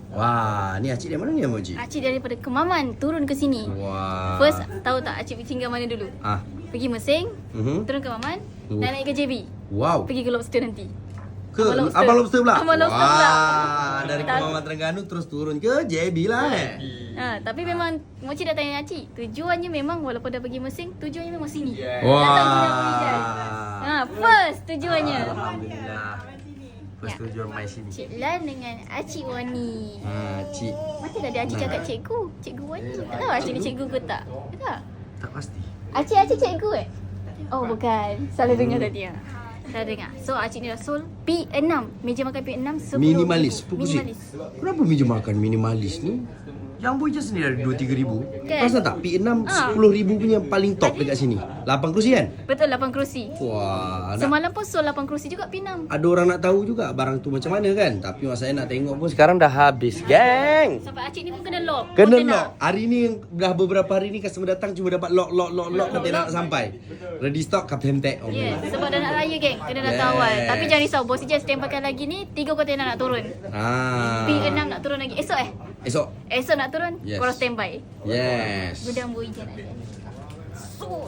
Wah, ni Acik dari mana ni Abang Cik? Acik daripada Kemaman turun ke sini. Wah. First, tahu tak Acik tinggal mana dulu? Ah. Pergi Mesing, Mhm. turun ke Kemaman, dan naik ke JB. Wow. Pergi ke Lobster nanti. Ke Abang Lobster pula? Abang Lobster pula. Wah, dari Kemaman Terengganu terus turun ke JB lah Tapi memang Mochi dah tanya Acik, tujuannya memang walaupun dah pergi Mesing, tujuannya memang sini. Wah. Datang Gunung Hujan. First tujuannya. Alhamdulillah. First Ya. tujuan mai sini. Cik Lan dengan Acik Wani. Cik. Macam tadi Acik cakap cikgu, Cikgu Wani. Tak tahu Acik ni cikgu ke tak? Tak. Tak pasti. Acik cikgu Oh bukan. Salah dengar tadi ah. Salah dengar. So Acik ni Rasul P6. Meja makan P6 10,000. Minimalis. Minimalis. Kenapa meja makan minimalis ni? Yang boy je sendiri ada 2-3 ribu. Kan? Perasan tak? P6 10 ribu punya paling top dekat sini. 8 kerusi kan? Betul 8 kerusi. Wah, Semalam pun soal 8 kerusi juga P6. ada orang nak tahu juga barang tu macam mana kan. Tapi mak saya nak tengok pun sekarang dah habis, geng. Sampai Acik ni pun kena lock. Kena Pun lock. Hari ni dah beberapa hari ni customer datang cuma dapat lock kata nak sampai. Ready stock Kapten Tech. Oh, Yes, sebab dah nak raya geng. Kena datang awal. Tapi jangan risau, bos je standbykan lagi ni 3 kontainer nak turun. P6 nak turun lagi. Esok Esok. Esok nak turun, Yes. korang standby. Yes. Gudang Bu Ijan ada. So